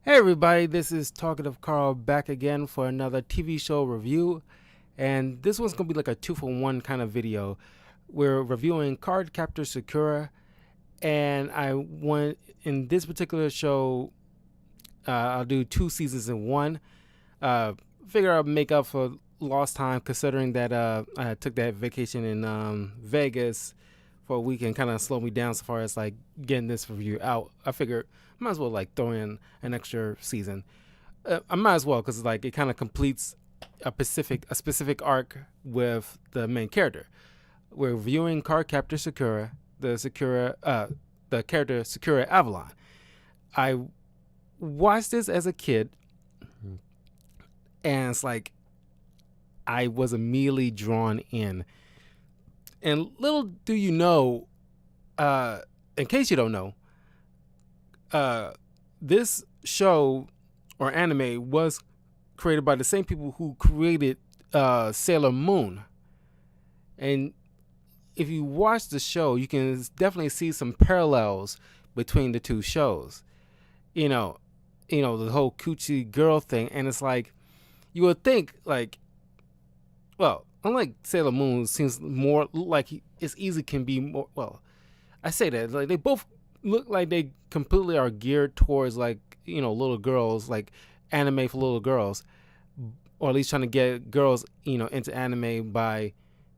Hey everybody, this is Talkative Carl back again for another TV show review. And this one's going to be like a 2-for-1 kind of video. We're reviewing CardCaptors Sakura. And I want, in this particular show, I'll do 2 seasons in one. Figure I'll make up for lost time considering that I took that vacation in Vegas for a week and kind of slowed me down so far as like getting this review out. I figured I might as well like throw in an extra season. I might as well because like it kind of completes a specific arc with the main character. We're reviewing CardCaptor Sakura, the character Sakura Avalon. I watched this as a kid, and it's like I was immediately drawn in. And little do you know, in case you don't know, this show or anime was created by the same people who created Sailor Moon. And if you watch the show, you can definitely see some parallels between the two shows. You know, the whole coochie girl thing, and it's like you would think like, well, unlike Sailor Moon, seems more like it's easy can be more. Well, I say that like they both look like they completely are geared towards like little girls, like anime for little girls, or at least trying to get girls into anime by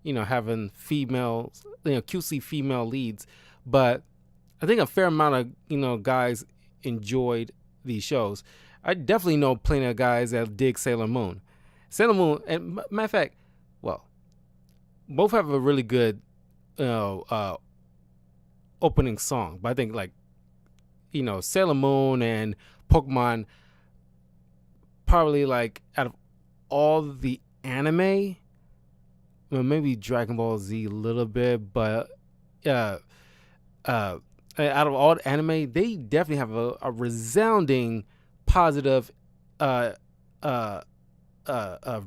having females, cutesy female leads. But I think a fair amount of guys enjoyed these shows. I definitely know plenty of guys that dig Sailor Moon. Sailor Moon, and matter of fact, well, both have a really good opening song. But I think like Sailor Moon and Pokemon probably like out of all the anime, well, maybe Dragon Ball Z a little bit, but out of all the anime, they definitely have a resounding positive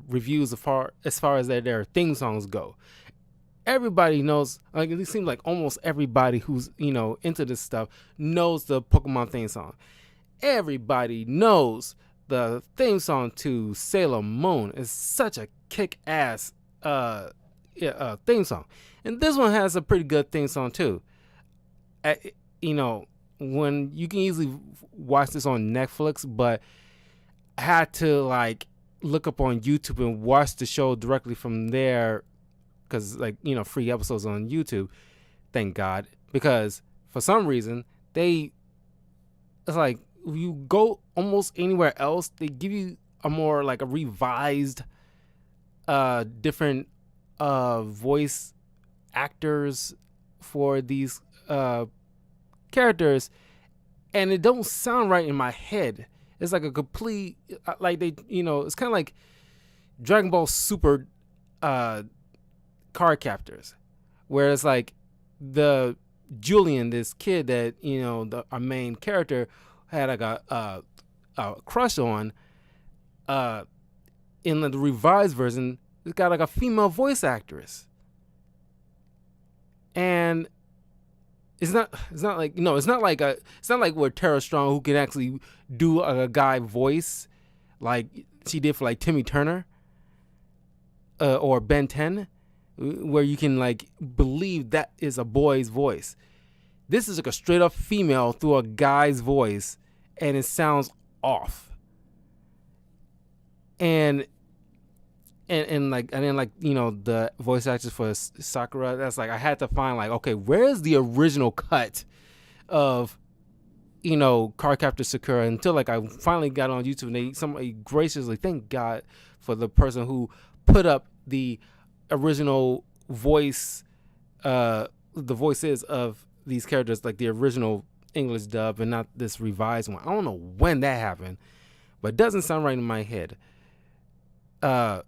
reviews as far as their theme songs go. Everybody knows, like it seems like almost everybody who's into this stuff knows the Pokemon theme song. Everybody knows the theme song to Sailor Moon. Is such a kick-ass theme song, and this one has a pretty good theme song too. When you can easily watch this on Netflix, but I had to like look up on YouTube and watch the show directly from there because free episodes on YouTube, thank God, because for some reason it's like you go almost anywhere else, they give you a more like a revised different voice actors for these characters, and it don't sound right in my head. It's like a complete like they it's kind of like Dragon Ball Super card captors, where it's like the Julian, this kid that our main character had like a crush on, in the revised version, it's got like a female voice actress, and it's not like with Tara Strong, who can actually do a guy voice like she did for like Timmy Turner or Ben 10, where you can like believe that is a boy's voice. This is like a straight up female through a guy's voice, and it sounds off. And then the voice actors for Sakura, that's like I had to find like, okay, where's the original cut of CardCaptor Sakura, until like I finally got on YouTube, and somebody graciously, thank God for the person who put up the original voice, the voices of these characters, like the original English dub and not this revised one. I don't know when that happened, but it doesn't sound right in my head. But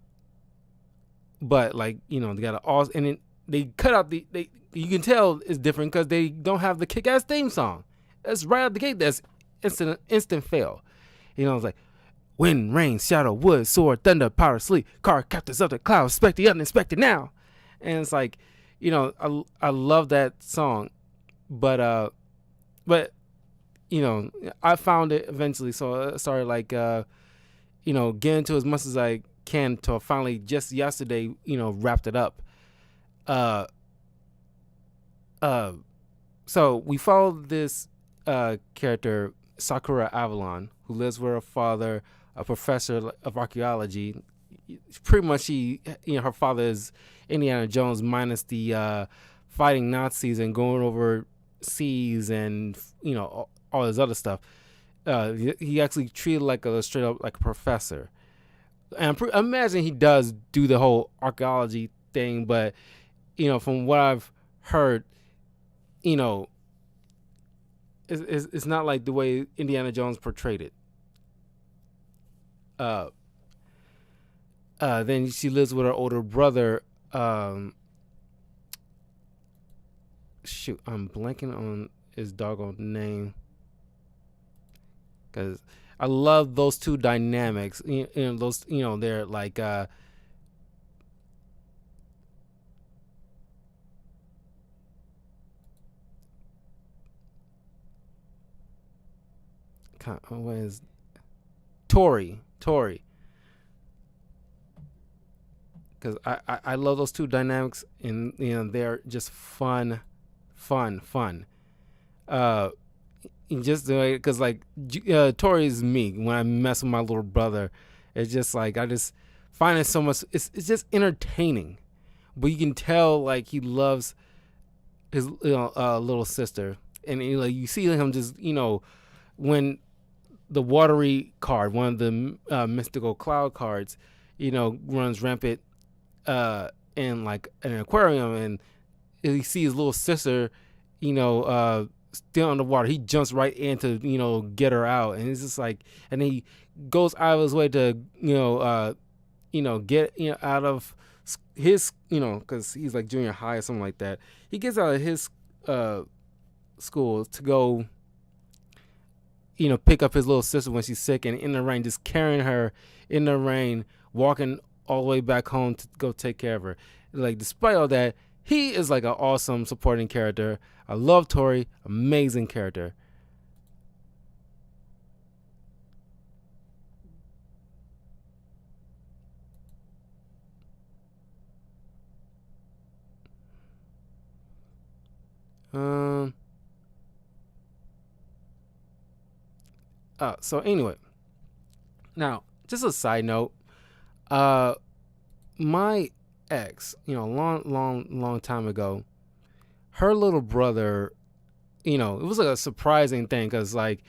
like they got all, and then they cut out you can tell it's different because they don't have the kick-ass theme song. That's right out the gate. That's instant fail. It's like wind, rain, shadow, wood, sword, thunder, power, sleep, car captors of the clouds, expect the unexpected now. And it's like, I love that song, but I found it eventually, so I started like getting to as much as I can to finally just yesterday, wrapped it up. Uh, uh, so we followed this character Sakura Avalon, who lives with her father, a professor of archaeology. Pretty much, her father is Indiana Jones minus the fighting Nazis and going over seas and all this other stuff. He actually treated like a straight up like a professor, and I imagine he does do the whole archaeology thing. But from what I've heard, you know, it's not like the way Indiana Jones portrayed it. Then she lives with her older brother. Shoot, I'm blanking on his doggone name. Because I love those two dynamics. Those, they're like, what is Tori? Because I love those two dynamics, and they're just fun. Just because like Tori is me when I mess with my little brother. It's just like I just find it so much. It's just entertaining, but you can tell like he loves his little sister, and like you see him just when the watery card, one of the mystical cloud cards, runs rampant in like an aquarium, and you see his little sister, still underwater. He jumps right in to get her out, and it's just like, and he goes out of his way to get out of his because he's like junior high or something like that. He gets out of his school to go pick up his little sister when she's sick, and in the rain, just carrying her in the rain, walking all the way back home to go take care of her. Like, despite all that, he is like an awesome supporting character. I love Tori, amazing character. So anyway, now just a side note, my ex, long time ago, her little brother, it was like a surprising thing because like,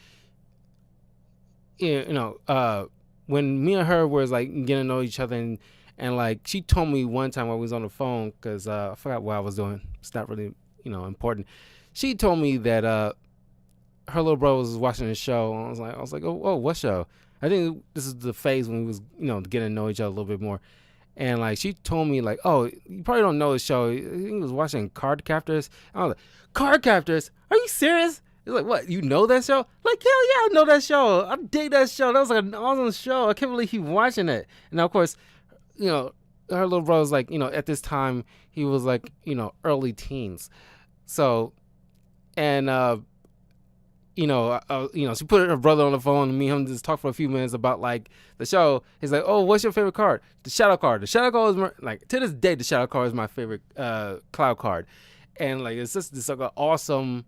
when me and her was like getting to know each other, and like she told me one time while we was on the phone, because I forgot what I was doing. It's not really important. She told me that her little brother was watching the show. I was like, oh, what show? I think this is the phase when we was getting to know each other a little bit more. And like she told me like, oh, you probably don't know the show. He was watching CardCaptors. I was like, CardCaptors? Are you serious? He's like, what? You know that show? Like, hell yeah, I know that show. I dig that show. That was like an awesome show. I can't believe he watching it. And now, of course, her little brother was like, at this time he was like, early teens. So, and she put her brother on the phone, and me and him just talked for a few minutes about like the show. He's like, oh, what's your favorite card? The shadow card. The shadow card is like, to this day, the shadow card is my favorite cloud card. And like, it's just this like an awesome,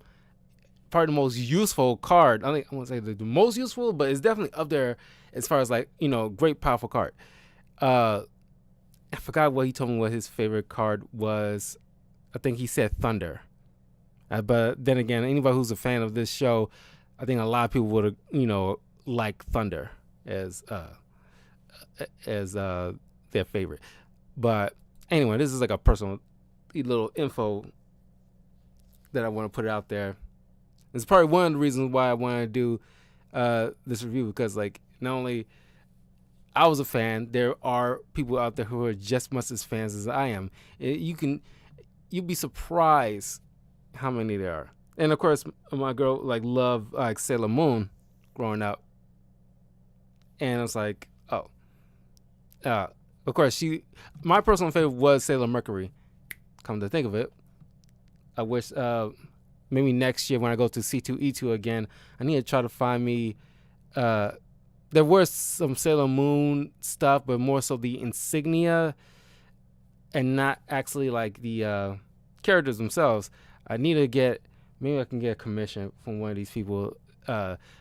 probably the most useful card. I won't say the most useful, but it's definitely up there as far as like, great powerful card. I forgot what he told me what his favorite card was. I think he said Thunder. But then again, anybody who's a fan of this show, I think a lot of people would, like Thunder as their favorite. But anyway, this is like a personal little info that I want to put out there. It's probably one of the reasons why I want to do this review, because like not only I was a fan, there are people out there who are just much as fans as I am. You'd be surprised how many there are. And of course, my girl like loved like Sailor Moon growing up, and I was like, oh, of course my personal favorite was Sailor Mercury. Come to think of it, I wish maybe next year when I go to C2E2 again, I need to try to find me. Uh, there was some Sailor Moon stuff, but more so the insignia and not actually like the characters themselves. I need to get, maybe I can get a commission from one of these people,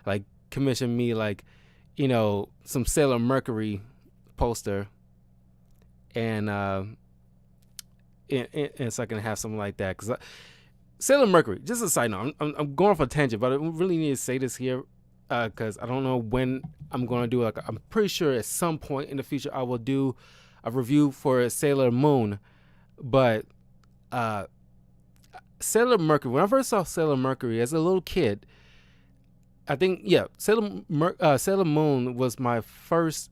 like commission me like, some Sailor Mercury poster, and so I can have something like that. Because Sailor Mercury, just a side note, I'm going off a tangent, but I really need to say this here because I don't know when I'm going to do it. Like, I'm pretty sure at some point in the future I will do a review for Sailor Moon, but Sailor Mercury, when I first saw Sailor Mercury as a little kid, I think, Sailor Moon was my first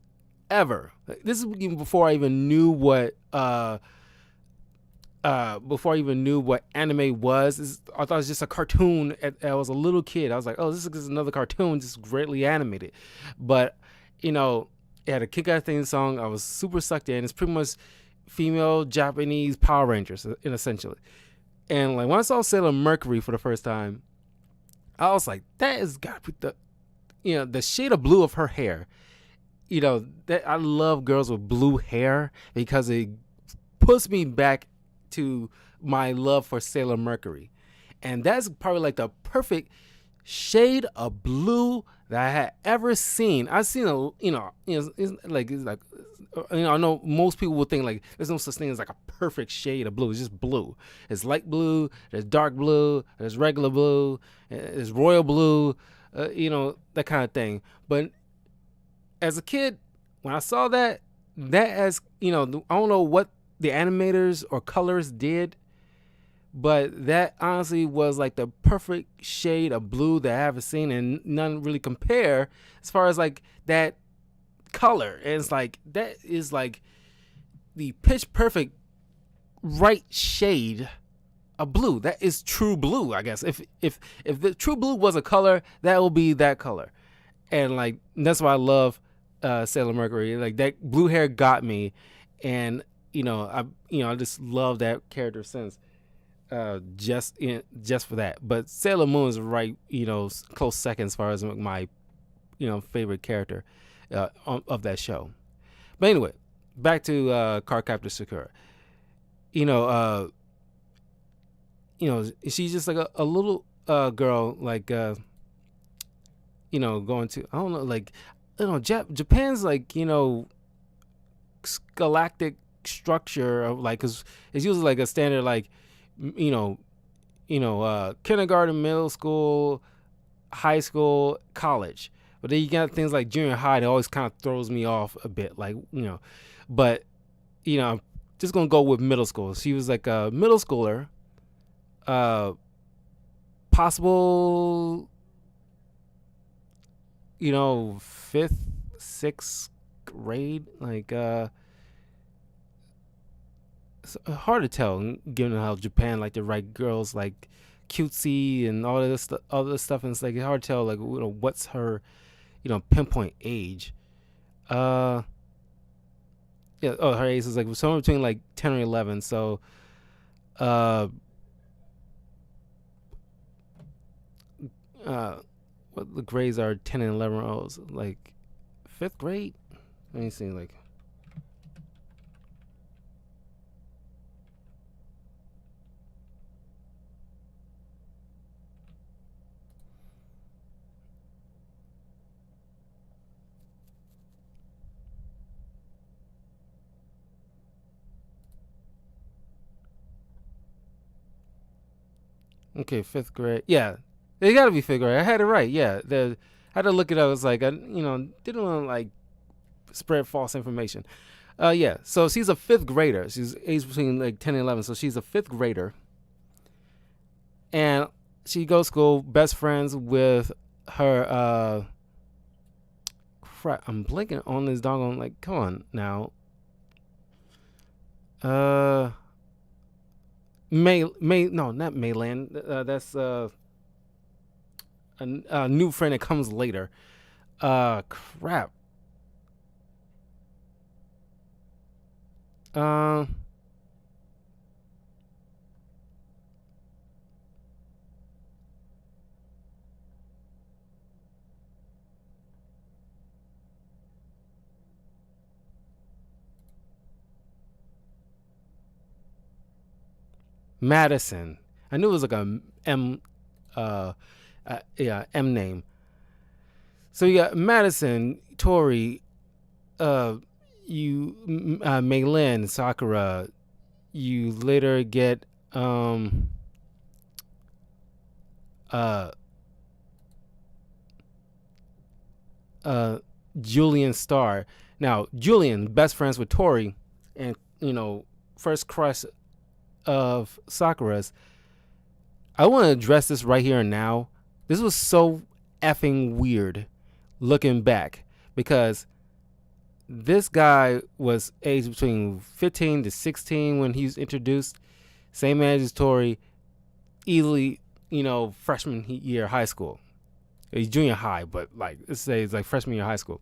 ever. This is even before I even knew what anime was. I thought it was just a cartoon. I was a little kid. I was like, oh, this is just another cartoon, just greatly animated. But, it had a kick-ass theme song. I was super sucked in. It's pretty much female Japanese Power Rangers, essentially. And like when I saw Sailor Mercury for the first time, I was like, that has got to be the shade of blue of her hair. That I love girls with blue hair because it puts me back to my love for Sailor Mercury. And that's probably like the perfect shade of blue that I had ever seen. I've seen it's like I know most people will think like there's no such thing as like a perfect shade of blue. It's just blue. It's light blue, there's dark blue, there's regular blue, there's royal blue, that kind of thing. But as a kid, when I saw that as I don't know what the animators or colors did, but that honestly was like the perfect shade of blue that I haven't seen, and none really compare as far as like that color. And it's like that is like the pitch perfect right shade of blue. That is true blue, I guess. If the true blue was a color, that will be that color. And like that's why I love Sailor Mercury. Like that blue hair got me, and I just love that character since. Just for that. But Sailor Moon is right, close second as far as my, favorite character of that show. But anyway, back to CardCaptors Sakura. She's just like a little girl, like going to, I don't know, like Japan's like galactic structure of like, because it's usually like a standard like kindergarten, middle school, high school, college. But then you got things like junior high that always kind of throws me off a bit, like but I'm just gonna go with middle school. She was like a middle schooler, possible, fifth, sixth grade, like it's hard to tell given how Japan like to write girls like cutesy and all of this other stuff, and it's like hard to tell like what's her pinpoint age. Her age is like somewhere between like 10 or 11. So what the grades are 10 and 11 year olds, like fifth grade. Let me see, like okay, fifth grade. Yeah, they gotta be fifth grade. I had it right. Yeah, I had to look it up. It was like I, didn't want to like spread false information. Yeah. So she's a fifth grader. She's aged between like 10 and 11. So she's a fifth grader, and she goes to school best friends with her. Crap, I'm blanking on this doggone. Like, come on now. No, not Mayland. That's a new friend that comes later. Crap. Uh, Madison. I knew it was like a M name. So you got Madison, Tori, Meilin, Sakura. You later get uh Julian Starr. Now Julian, best friends with Tori, and first crush of Sakura's. I want to address this right here and now. This was so effing weird looking back, because this guy was aged between 15 to 16 when he was introduced. Same age as Tori, easily, freshman year high school. He's junior high, but let's say it's like freshman year high school.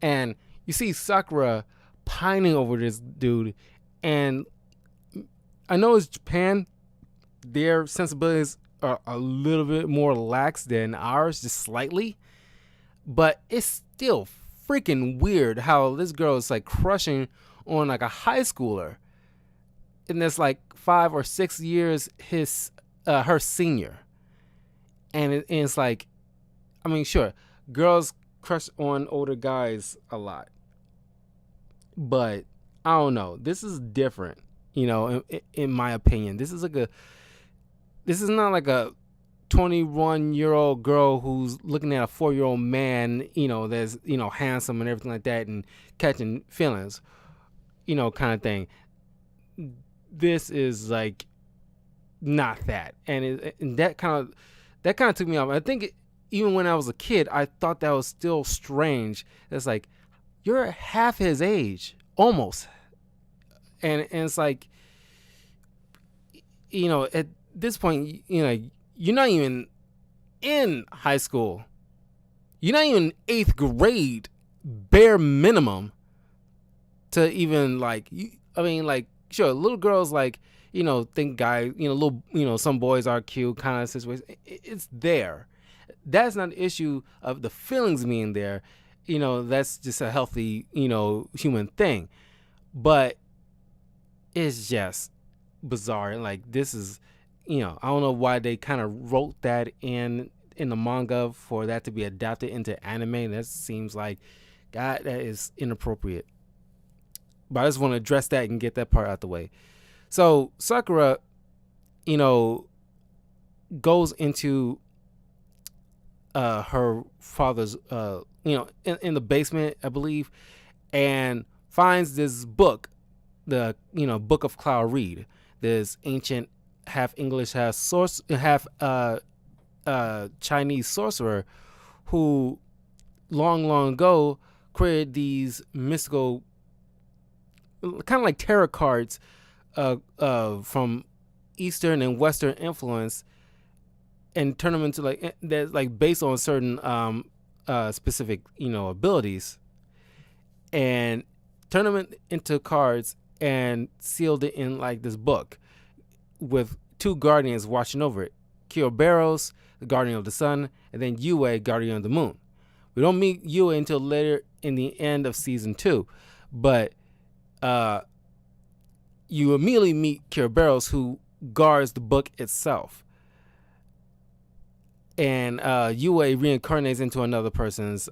And you see Sakura pining over this dude, and I know it's Japan. Their sensibilities are a little bit more lax than ours, just slightly. But it's still freaking weird how this girl is like crushing on like a high schooler, and that's like 5 or 6 years her senior. And it's like, I mean, sure, girls crush on older guys a lot, but I don't know. This is different, in my opinion. This is not like a 21-year-old girl who's looking at a 4-year-old man, that's, handsome and everything like that and catching feelings, kind of thing. This is like not that. And that kind of took me off. I think even when I was a kid, I thought that was still strange. It's like, you're half his age, almost. And it's like, at this point, you're not even in high school. You're not even 8th grade, bare minimum, to even sure, little girls think guys, some boys are cute kind of situation. It's there. That's not an issue of the feelings being there. That's just a healthy, human thing. But it's just bizarre. Like, this is, I don't know why they kind of wrote that in the manga for that to be adapted into anime. That seems like, God, that is inappropriate. But I just want to address that and get that part out the way. So Sakura, goes into her father's, in the basement, I believe, and finds this book, the Book of Cloud Reed, this ancient half English, half Chinese sorcerer who long ago created these mystical, kind of like tarot cards from Eastern and Western influence, and turn them into that's based on certain specific abilities, and turn them into cards and sealed it in this book with 2 guardians watching over it. Kyroberos, the guardian of the sun, and then Yue, guardian of the moon. We don't meet Yue until later in the end of season 2, but you immediately meet Kyroberos, who guards the book itself. And Yue reincarnates into another person's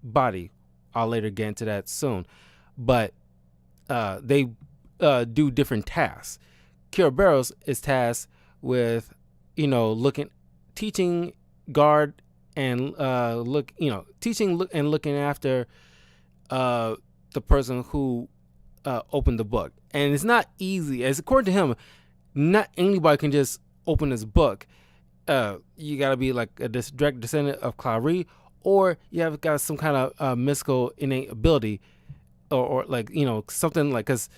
body. I'll later get into that soon. But they do different tasks. Kyroberos is tasked with, teaching, guard, and teaching and looking after the person who opened the book. And it's not easy. As according to him, not anybody can just open this book. You gotta be like a direct descendant of Clary, or you have got some kind of mystical innate ability, or something because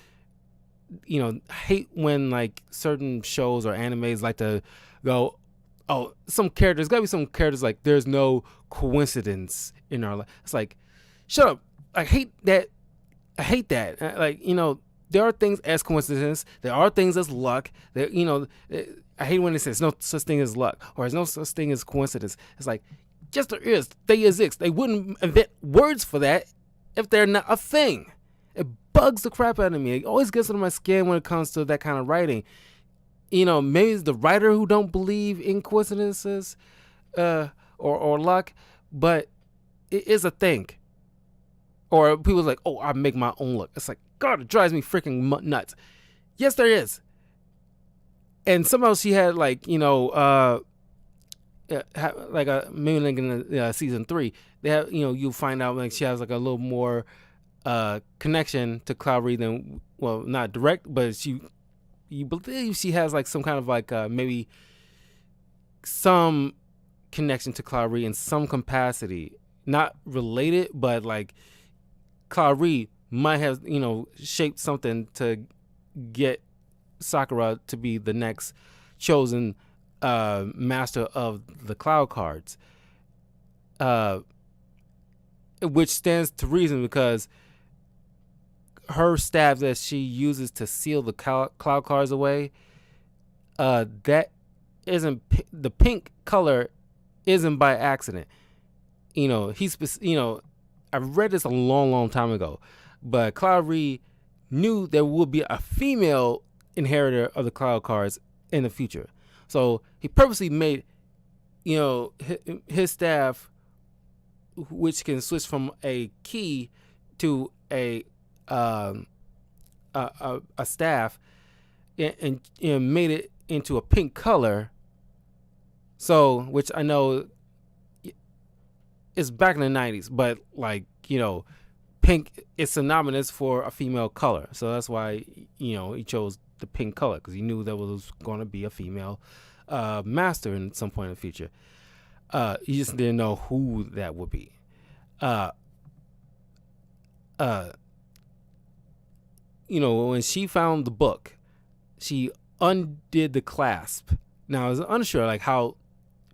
hate when certain shows or animes like to go, oh, there's gotta be some characters there's no coincidence in our life. It's like, shut up. I hate that. There are things as coincidence. There are things as luck. There, I hate when it says no such thing as luck or there's no such thing as coincidence. It's like, yes, there is. They exist. They wouldn't invent words for that if they're not a thing. bugs the crap out of me. It always gets under my skin when it comes to that kind of writing. Maybe it's the writer who don't believe in coincidences, or luck, but it is a thing. Or people's like, oh, I make my own luck. It's like, God, it drives me freaking nuts. Yes, there is. And somehow she had like, like maybe like in season 3, they have, you'll find out like she has like a little more connection to Cloud Reed than, well, not direct, but you believe she has like some kind of like maybe some connection to Cloud Reed in some capacity, not related, but like Cloud Reed might have shaped something to get Sakura to be the next chosen master of the cloud cards, which stands to reason because her staff that she uses to seal the cloud cards away, that isn't the pink color isn't by accident. I've read this a long time ago, but Cloud Reed knew there would be a female inheritor of the cloud cards in the future. So he purposely made, his staff, which can switch from a key to a staff, and made it into a pink color. So, which I know is back in the 90s, but like, pink is synonymous for a female color. So that's why, he chose the pink color, because he knew there was going to be a female master in some point in the future. He just didn't know who that would be. When she found the book, she undid the clasp. Now, I was unsure, like how,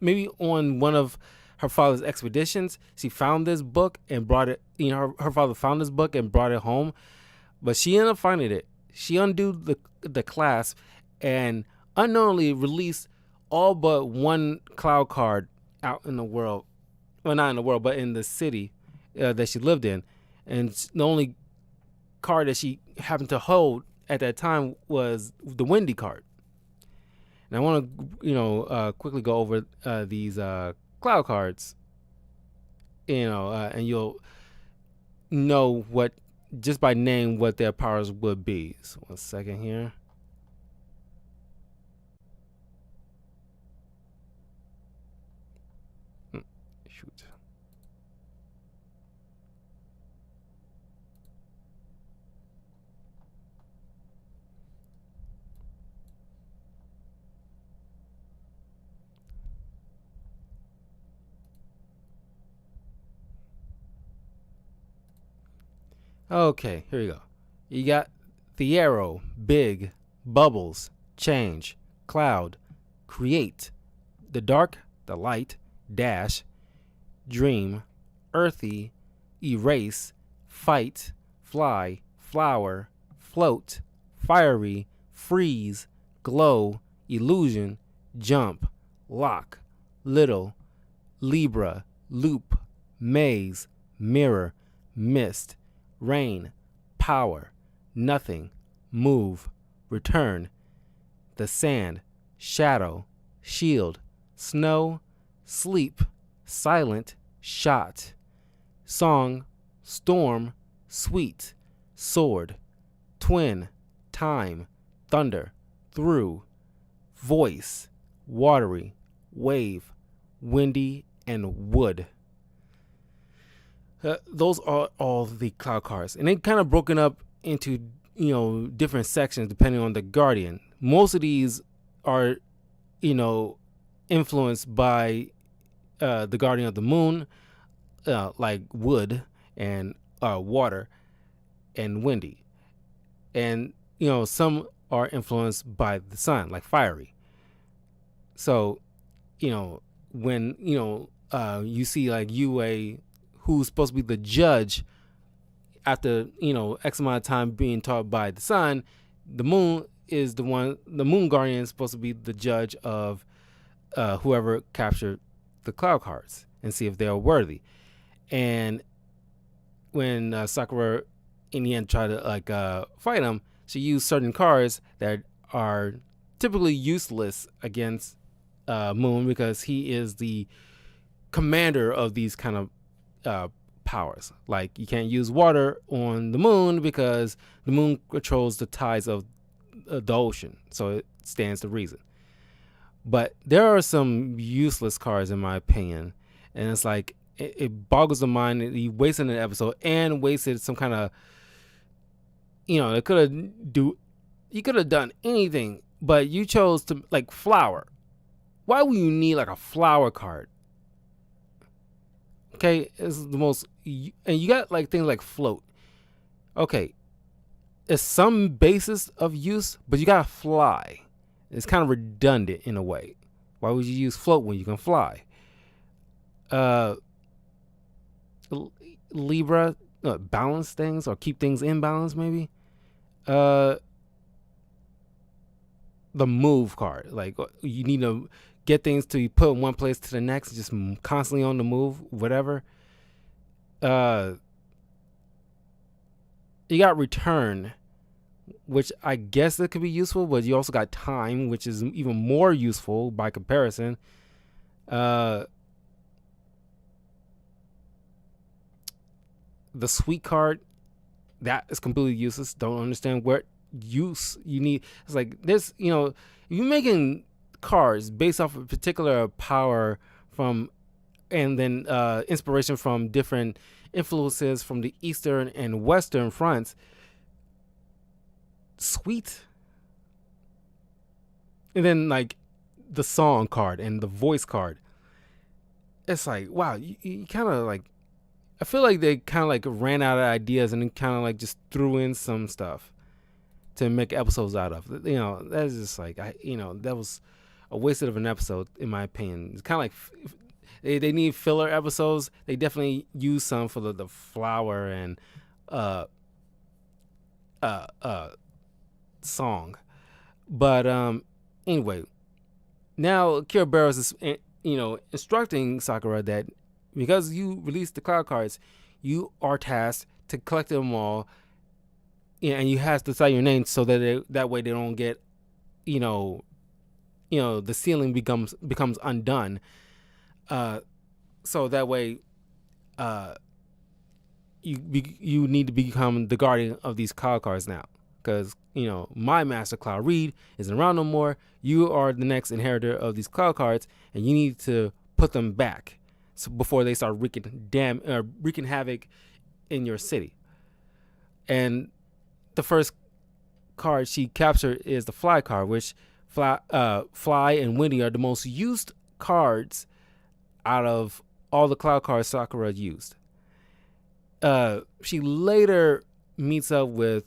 maybe on one of her father's expeditions, she found this book and brought it, her father found this book and brought it home, but she ended up finding it. She undid the clasp and unknowingly released all but one cloud card out in the world. Well, not in the world, but in the city that she lived in. And the only card that she happened to hold at that time was the Windy card. And I want to, quickly go over these cloud cards, and you'll know what, just by name, what their powers would be. So 1 second here. Shoot. Okay, here we go. You got the arrow, big, bubbles, change, cloud, create, the dark, the light, dash, dream, earthy, erase, fight, fly, flower, float, fiery, freeze, glow, illusion, jump, lock, little, Libra, loop, maze, mirror, mist, rain, power, nothing, move, return, the sand, shadow, shield, snow, sleep, silent, shot, song, storm, sweet, sword, twin, time, thunder, through, voice, watery, wave, windy, and wood. Those are all the cloud cards, and they kind of broken up into different sections depending on the guardian. Most of these are influenced by the guardian of the moon, like wood and water and windy, and some are influenced by the sun, like fiery. So when you see like Yue, who's supposed to be the judge after X amount of time being taught by the sun, the moon is the moon guardian is supposed to be the judge of whoever captured the cloud cards and see if they are worthy. And when Sakura in the end try to fight him, she used certain cards that are typically useless against Moon because he is the commander of these kind of powers. Like you can't use water on the moon because the moon controls the tides of the ocean, so it stands to reason. But there are some useless cards in my opinion, and it's like it boggles the mind that he wasted an episode and wasted some kind of, it you could have done anything, but you chose to like flower. Why would you need like a flower card? Okay, it's the most, and you got like things like float. Okay, it's some basis of use, but you gotta fly. It's kind of redundant in a way. Why would you use float when you can fly? Libra, balance things or keep things in balance maybe. The move card, like you need to get things to be put in one place to the next, just constantly on the move, whatever. You got return, which I guess it could be useful, but you also got time, which is even more useful by comparison. The sweet card, that is completely useless. Don't understand what use you need. It's like this, if you're making cards based off of a particular power from, and then inspiration from different influences from the Eastern and Western fronts. Sweet. And then like the song card and the voice card. It's like, wow, you kind of like, I feel like they kind of like ran out of ideas and then kind of like just threw in some stuff to make episodes out of. That's just like, that was a waste of an episode in my opinion. It's kind of like they need filler episodes. They definitely use some for the flower and song. But anyway, now Kira Barrows is instructing Sakura that because you released the cloud cards, you are tasked to collect them all, and you have to say your name so that that way they don't get, the ceiling becomes undone. So that way, you need to become the guardian of these cloud cards now, because my master Cloud Reed isn't around no more. You are the next inheritor of these cloud cards, and you need to put them back before they start wreaking havoc in your city. And the first card she captured is the Fly card, which Fly and Windy are the most used cards out of all the cloud cards Sakura used. She later meets up with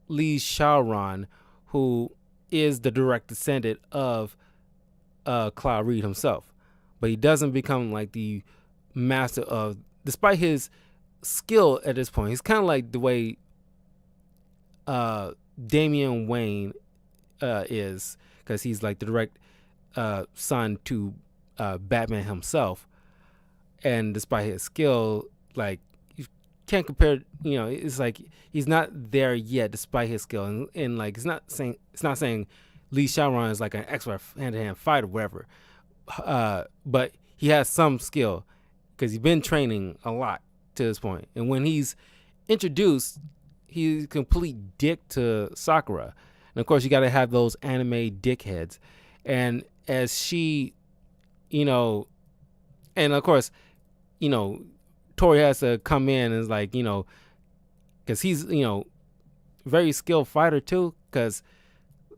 Lee Shaoran, who is the direct descendant of Cloud Reed himself. But he doesn't become like the master of, despite his skill at this point. He's kind of like the way Damian Wayne is, because he's like the direct son to Batman himself. And despite his skill, like, you can't compare, it's like he's not there yet despite his skill. And like, it's not saying Lee Shaoran is like an expert hand-to-hand fighter or whatever. But he has some skill because he's been training a lot to this point. And when he's introduced, he's a complete dick to Sakura. And of course, you got to have those anime dickheads. And as she, and of course, Tori has to come in and is like, because he's, very skilled fighter too. Because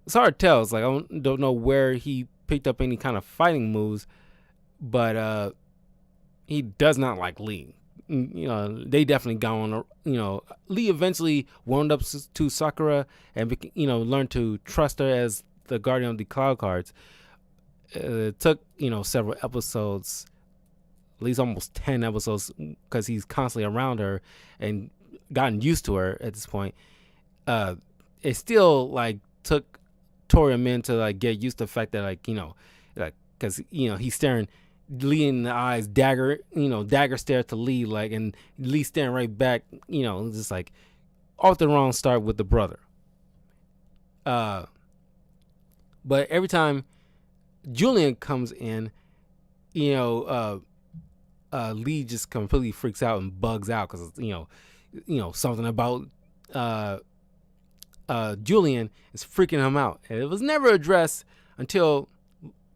it's hard to tell. It's like, I don't know where he picked up any kind of fighting moves, but he does not like Lee. They definitely got on. Lee eventually warmed up to Sakura and learned to trust her as the guardian of the cloud cards. It took several episodes, at least almost 10 episodes, because he's constantly around her and gotten used to her at this point. It still like took Tori a minute to like get used to the fact that because he's staring Lee in the eyes, dagger stare to Lee, like, and Lee staring right back, just like, off the wrong start with the brother. But every time Julian comes in, Lee just completely freaks out and bugs out because something about Julian is freaking him out, and it was never addressed until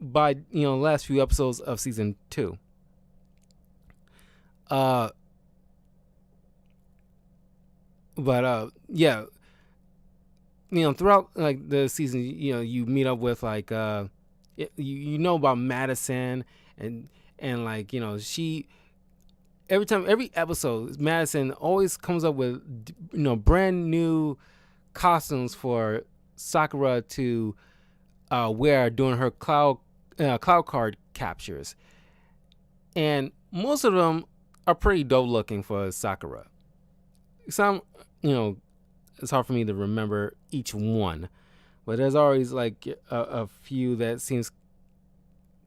by last few episodes of season 2. Yeah, throughout like the season, you meet up with like about Madison and like she every episode Madison always comes up with brand new costumes for Sakura to wear during her cloud card captures, and most of them are pretty dope looking for Sakura. Some it's hard for me to remember each one, but there's always like a few that seems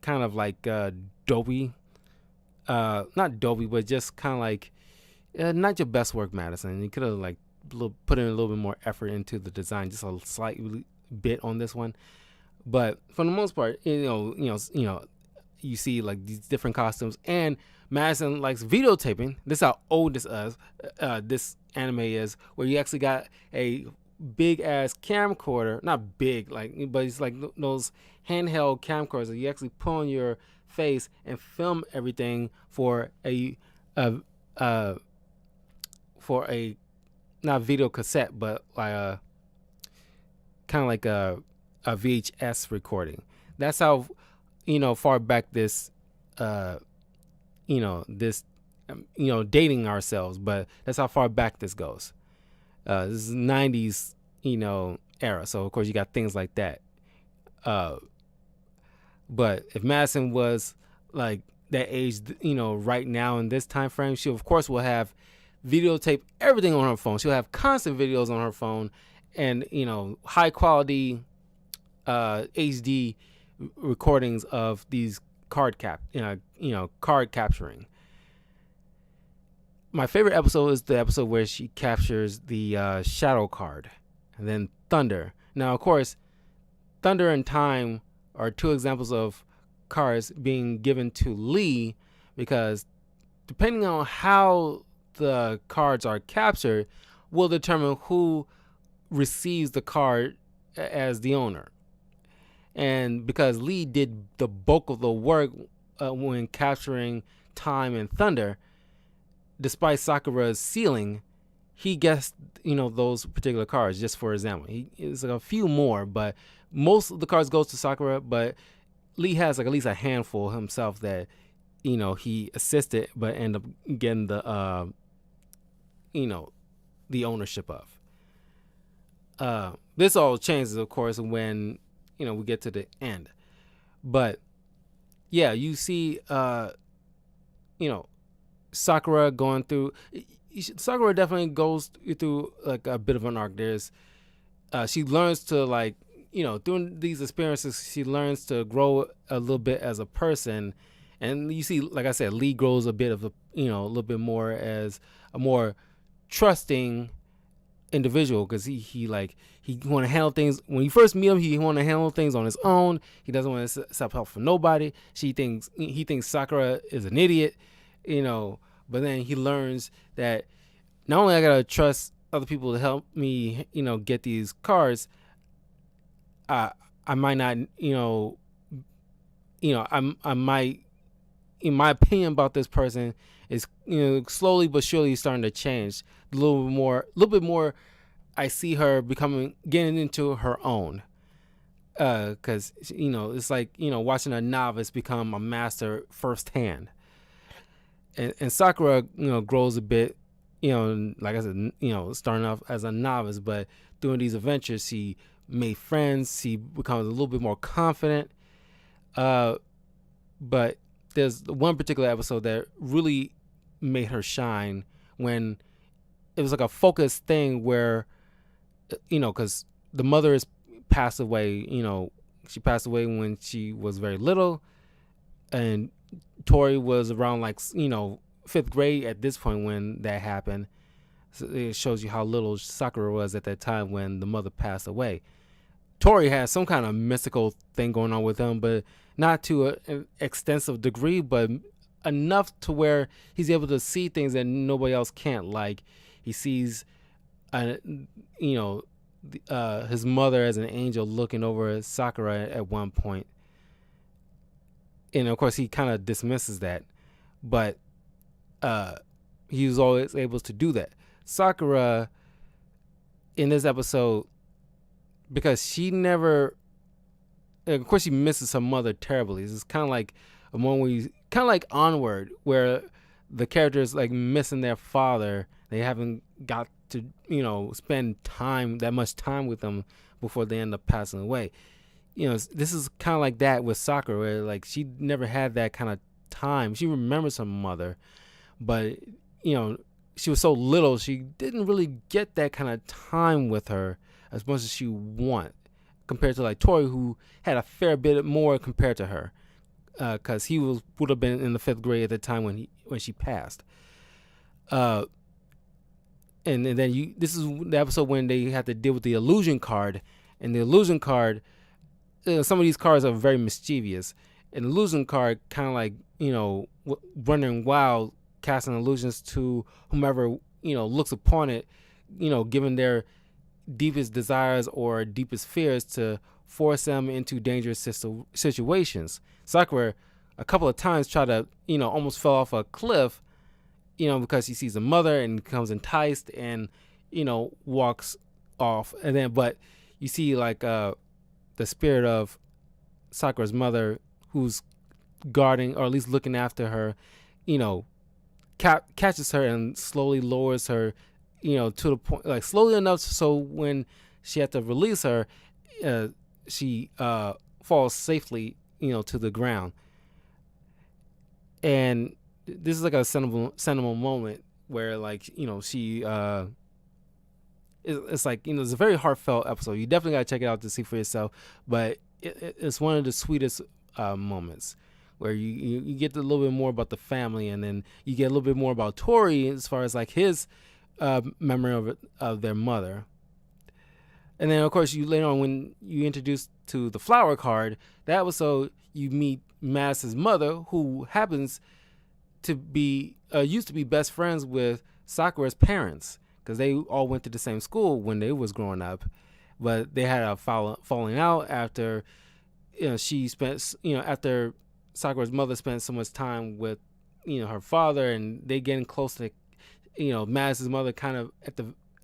kind of like dopey, not dopey, but just kind of like not your best work, Madison. You could have like put in a little bit more effort into the design, just a slight bit on this one. But for the most part, you see like these different costumes, and Madison likes videotaping. This is how old this anime is, where you actually got a big ass camcorder, not big but it's like those handheld camcorders that you actually put on your face and film everything for a not video cassette, but like a kind of like a VHS recording. That's how far back this dating ourselves, but that's how far back this goes. This is 90s era, so of course you got things like that. But if Madison was like that age, right now in this time frame, she of course will have videotape everything on her phone. She'll have constant videos on her phone, and high quality HD recordings of these card capturing. My favorite episode is the episode where she captures the shadow card, and then Thunder. Now, of course, Thunder and Time are two examples of cards being given to Lee, because depending on how the cards are captured will determine who receives the card as the owner. And because Lee did the bulk of the work when capturing Time and Thunder, despite Sakura's sealing, he gets those particular cards. Just for example, it's like a few more, but most of the cards goes to Sakura. But Lee has like at least a handful himself that he assisted, but end up getting the the ownership of. This all changes, of course, when we get to the end. But yeah, you see Sakura going through. Sakura definitely goes through like a bit of an arc. There's she learns to during these experiences, she learns to grow a little bit as a person, and you see, like I said, Lee grows a bit of a little bit more as a more trusting individual, because he want to handle things. When you first meet him, he want to handle things on his own. He doesn't want to accept help from nobody. He thinks Sakura is an idiot, but then he learns that not only I gotta trust other people to help me get these cards, I might not I might, in my opinion about this person, is slowly but surely starting to change a little bit more. I see her getting into her own, because it's like watching a novice become a master firsthand. And Sakura grows a bit, like I said, starting off as a novice, but during these adventures she made friends, she becomes a little bit more confident. But there's one particular episode that really made her shine, when it was like a focused thing where because the mother is passed away. She passed away when she was very little, and Tori was around 5th grade at this point when that happened. So it shows you how little Sakura was at that time when the mother passed away. Tori has some kind of mystical thing going on with him, but not to an extensive degree, but enough to where he's able to see things that nobody else can't. Like he sees, you know, his mother as an angel looking over Sakura at one point, and of course he kind of dismisses that, but he was always able to do that. Sakura in this episode, because she never, of course she misses her mother terribly. It's kind of like a moment where kind of like Onward, where the characters like missing their father. They haven't got to, spend that much time with them before they end up passing away. This is kind of like that with Sakura, where like she never had that kind of time. She remembers her mother, but she was so little, she didn't really get that kind of time with her as much as she wanted, compared to like Tori, who had a fair bit more compared to her, because he would have been in the 5th grade at the time when she passed. And then this is the episode when they had to deal with the illusion card, and the illusion card, some of these cards are very mischievous. An illusion card kind of like running wild, casting illusions to whomever looks upon it, given their deepest desires or deepest fears to force them into dangerous situations. Sakura a couple of times tried to almost fell off a cliff, because he sees a mother and becomes enticed and walks off. And then but you see like the spirit of Sakura's mother, who's guarding or at least looking after her, catches her and slowly lowers her, to the point, like slowly enough so when she had to release her, she falls safely, to the ground. And this is like a sentimental moment where like, she, it's like, it's a very heartfelt episode. You definitely got to check it out to see for yourself, but it's one of the sweetest moments, where you get a little bit more about the family, and then you get a little bit more about Tori as far as like his memory of their mother. And then of course you later on, when you introduce to the flower card, that episode you meet Madison's mother, who happens to be used to be best friends with Sakura's parents, because they all went to the same school when they was growing up, but they had a falling out after she spent after Sakura's mother spent so much time with her father, and they getting close to Madison's mother kind of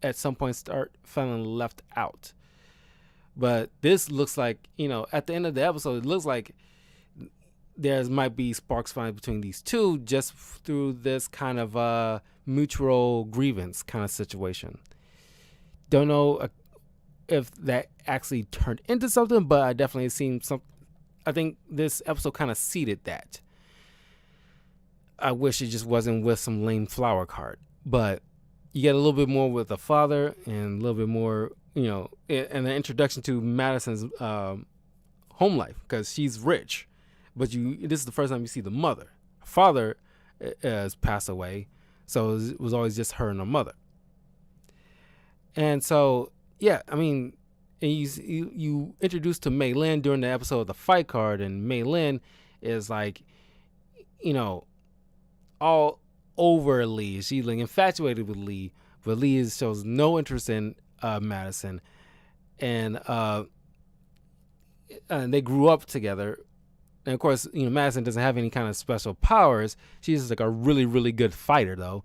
at some point start feeling left out. But this looks like at the end of the episode, it looks like there might be sparks flying between these two just through this kind of mutual grievance kind of situation. Don't know if that actually turned into something, but I definitely seen some. I think this episode kind of seeded that. I wish it just wasn't with some lame flower card, but you get a little bit more with the father and a little bit more, and the introduction to Madison's home life, because she's rich, but this is the first time you see the mother. Her father has passed away, so it was always just her and her mother. And so, yeah, I mean, and you introduced to Mei Lin during the episode of the fight card, and Mei Lin is like, all over Lee. She's like infatuated with Lee, but Lee shows no interest in Madison, and they grew up together. And of course, Madison doesn't have any kind of special powers. She's just like a really, really good fighter, though.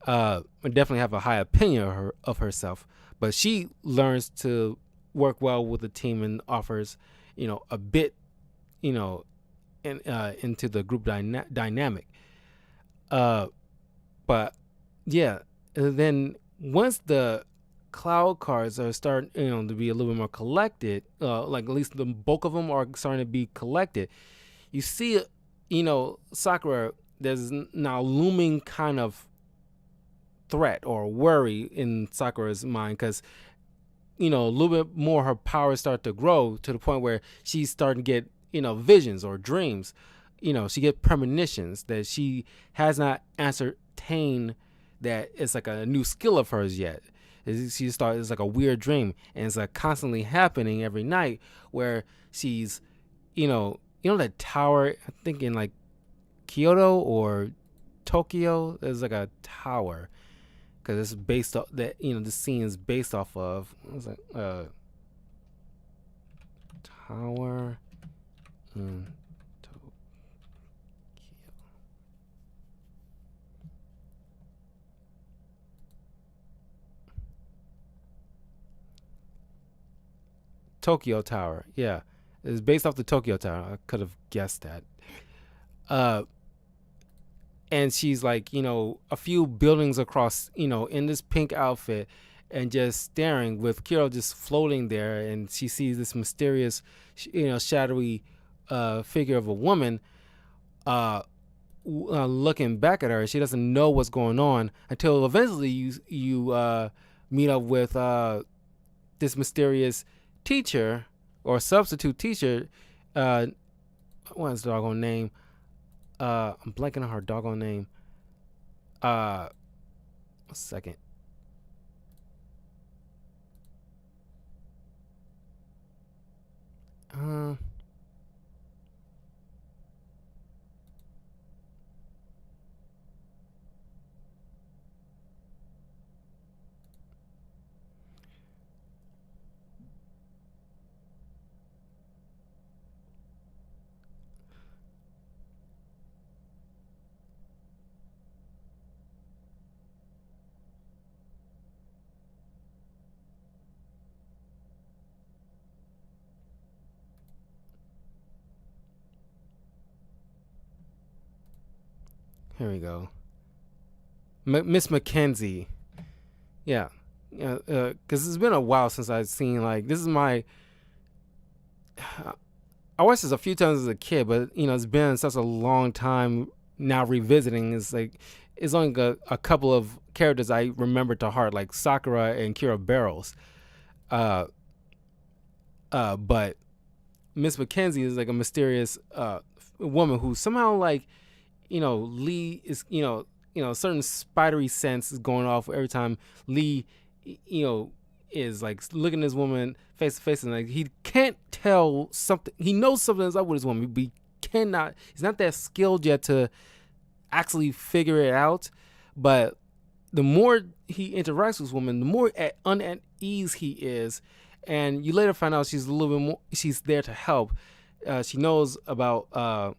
I definitely have a high opinion of herself, but she learns to work well with the team and offers, a bit, into the group dynamic. But yeah, and then once the cloud cards are starting, to be a little bit more collected, like at least the bulk of them are starting to be collected, you see, Sakura, there's now looming kind of threat or worry in Sakura's mind, because a little bit more her powers start to grow to the point where she's starting to get visions or dreams. She get premonitions that she has not ascertained that it's like a new skill of hers yet. She started, it's like a weird dream, and it's like constantly happening every night where she's, that tower, I think in like Kyoto or Tokyo, there's like a tower, because it's based off that, the scene is based off of, what was it, tower in Tokyo. Tokyo Tower, yeah. It's based off the Tokyo Tower. I could have guessed that. And she's like, a few buildings across, in this pink outfit, and just staring, with Kiro just floating there, and she sees this mysterious, shadowy figure of a woman looking back at her. She doesn't know what's going on until eventually you meet up with this mysterious teacher or substitute teacher. What's his doggone name? I'm blanking on her doggone name. A second. Here we go. Miss Mackenzie. Yeah. Because it's been a while since I've seen, like, this is my. I watched this a few times as a kid, but, it's been such a long time now revisiting. It's like, it's only a couple of characters I remember to heart, like Sakura and Kira Barrels. But Miss Mackenzie is like a mysterious woman who somehow, like, Lee is, a certain spidery sense is going off every time Lee, is like looking at this woman face to face, and like he can't tell something. He knows something is up with this woman, but he's not that skilled yet to actually figure it out. But the more he interacts with this woman, the more at unease he is. And you later find out she's a little bit more, she's there to help. She knows about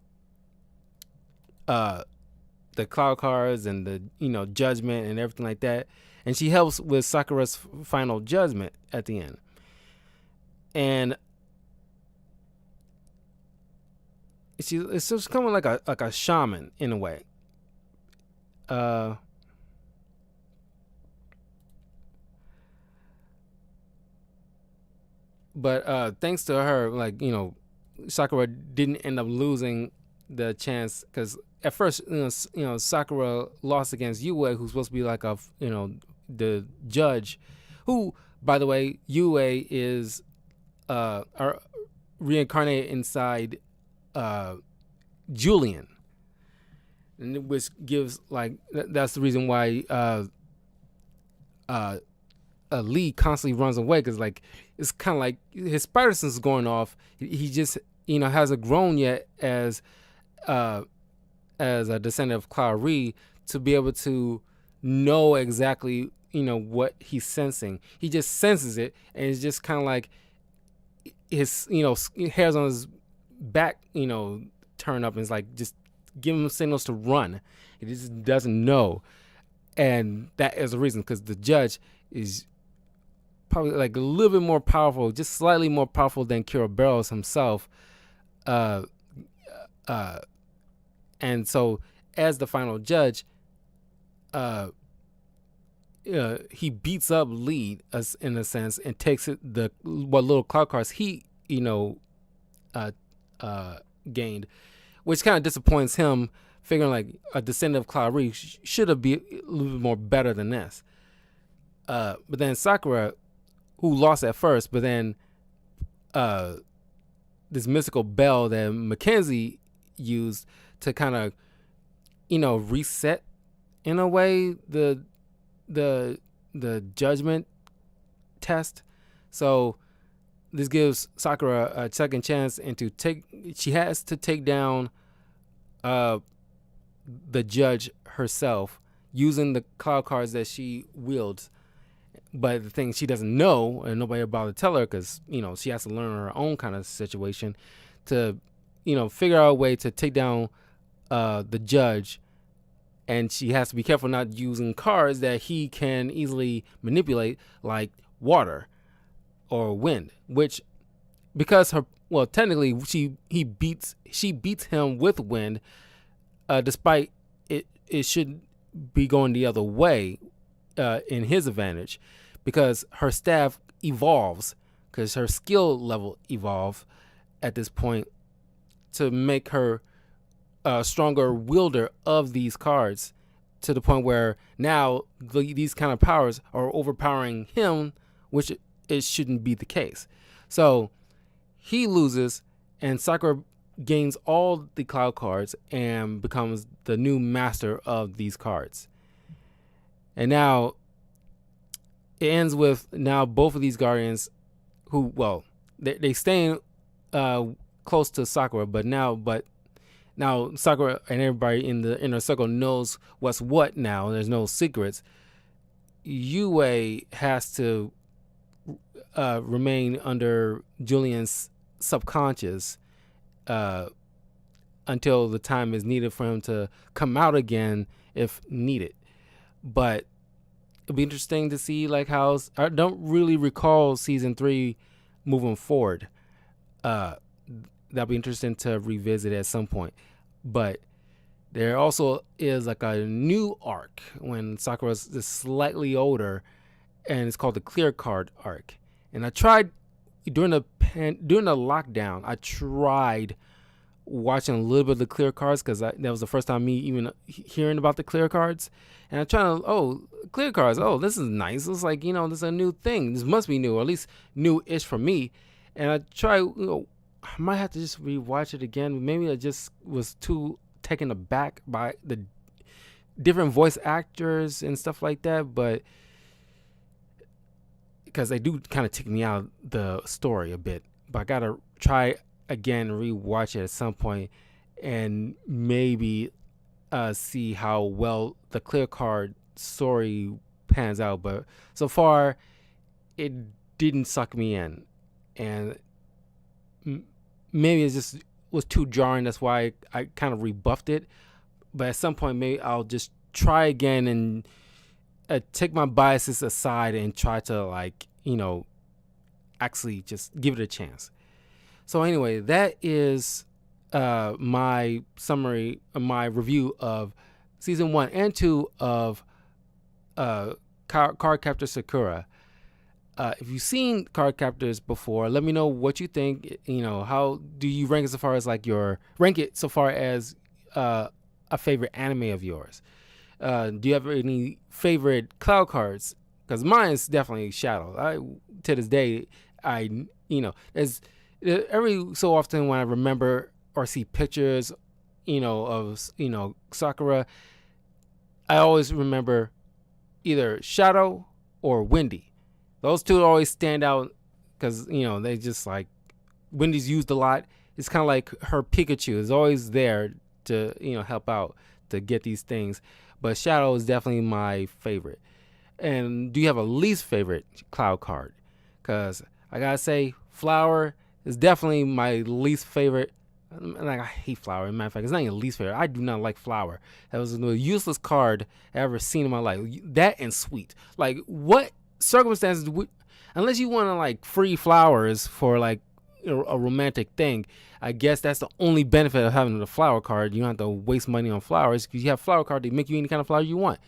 the cloud cards and the judgment and everything like that, and she helps with Sakura's final judgment at the end. And it's just kind of like a shaman in a way. But thanks to her, like, Sakura didn't end up losing the chance, because at first, Sakura lost against Yue, who's supposed to be like the judge, who, by the way, Yue is reincarnated inside Julian, and which gives, like, that's the reason why Lee constantly runs away, because, like, it's kind of like his spider sense is going off. He just hasn't grown yet as a descendant of Clary to be able to know exactly what he's sensing. He just senses it, and it's just kind of like his hairs on his back turn up, and it's like just give him signals to run. He just doesn't know, and that is the reason, because the judge is probably like a little bit more powerful, just slightly more powerful than Kira Barrels himself. And so, as the final judge, he beats up Lee, in a sense, and takes what little cloud cards he gained, which kind of disappoints him, figuring like a descendant of Clary should have been a little bit more better than this. But then Sakura, who lost at first, but then this mystical bell that Mackenzie used to kind of reset, in a way, the the judgment test. So this gives Sakura a second chance, and she has to take down the judge herself using the cloud cards that she wields. But the thing she doesn't know, and nobody about to tell her, because she has to learn her own kind of situation to figure out a way to take down the judge. And she has to be careful not using cards that he can easily manipulate, like water or wind, which, because technically she beats him with wind, despite it should be going the other way in his advantage, because her staff evolves, because her skill level evolves at this point to make her a stronger wielder of these cards, to the point where now these kind of powers are overpowering him, which it shouldn't be the case. So he loses, and Sakura gains all the cloud cards and becomes the new master of these cards. And now it ends with both of these guardians who, they staying close to Sakura, but now Sakura and everybody in the inner circle knows what's what now. There's no secrets. Yue has to remain under Julian's subconscious until the time is needed for him to come out again if needed. But it'll be interesting to see how I don't really recall season 3 moving forward. That'll be interesting to revisit at some point. But there also is a new arc when Sakura's just slightly older, and it's called the clear card arc. And I tried during the lockdown, I tried watching a little bit of the clear cards, because that was the first time me even hearing about the clear cards. And I'm trying to, clear cards, this is nice. It's like, this is a new thing. This must be new, or at least new-ish for me. And I try, I might have to just rewatch it again. Maybe I just was too taken aback by the different voice actors and stuff like that. But because they do kind of take me out of the story a bit. But I got to try again, rewatch it at some point, and maybe see how well the clear card story pans out. But so far, it didn't suck me in. And maybe it just was too jarring. That's why I kind of rebuffed it. But at some point, maybe I'll just try again and take my biases aside and try to actually just give it a chance. So anyway, that is my summary, my review of season 1 and 2 of CardCaptors Sakura. If you've seen CardCaptors before, let me know what you think. How do you rank it so far as a favorite anime of yours? Do you have any favorite cloud cards? Because mine is definitely Shadow. To this day, there's every so often when I remember or see pictures, of Sakura, I always remember either Shadow or Wendy. Those two always stand out because, they just Wendy's used a lot. It's kind of like her Pikachu is always there to, help out to get these things. But Shadow is definitely my favorite. And do you have a least favorite cloud card? Because I got to say, Flower is definitely my least favorite. I hate Flower. As a matter of fact, it's not even least favorite. I do not like Flower. That was the most useless card I ever seen in my life. That and Sweet. What circumstances unless you want to free flowers for a romantic thing, I guess that's the only benefit of having the flower card. You don't have to waste money on flowers because you have flower card, they make you any kind of flower you want.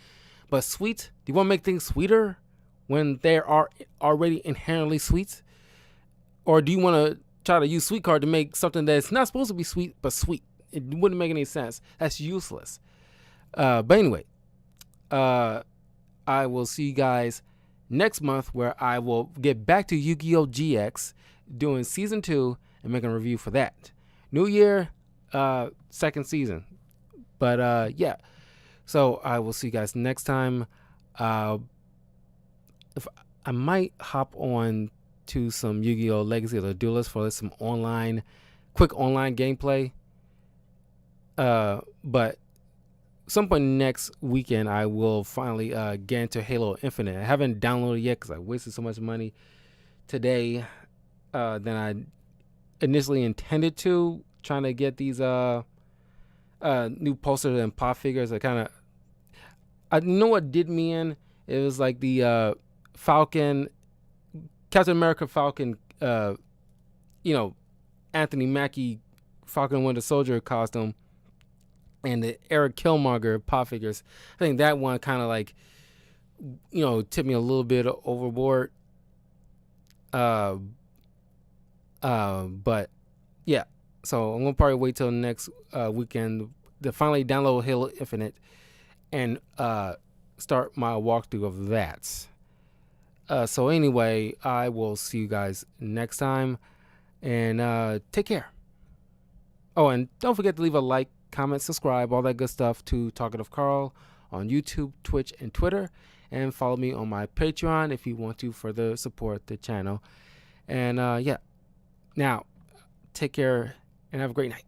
But Sweet, do you want to make things sweeter when they are already inherently sweet? Or do you want to try to use Sweet card to make something that's not supposed to be sweet but sweet? It wouldn't make any sense. That's useless. But anyway, I will see you guys next month, where I will get back to Yu-Gi-Oh! GX, doing season 2 and making a review for that. New year, second season. But yeah, so I will see you guys next time. Uh, if I might hop on to some Yu-Gi-Oh! Legacy of the Duelist for some quick online gameplay. But some point next weekend, I will finally get into Halo Infinite. I haven't downloaded it yet because I wasted so much money today than I initially intended to, trying to get these new posters and pop figures. I know what did me in. It was like the Falcon, Captain America Falcon, Anthony Mackie Falcon Winter Soldier costume, and the Eric Killmonger pop figures. I think that one kind of like, tipped me a little bit overboard. But yeah, so I'm gonna probably wait till next weekend to finally download Halo Infinite and start my walkthrough of that. So anyway, I will see you guys next time, and take care. Oh, and don't forget to leave a like, comment, subscribe, all that good stuff to Talkative Carl on YouTube, Twitch, and Twitter. And follow me on my Patreon if you want to further support the channel. And yeah, now take care and have a great night.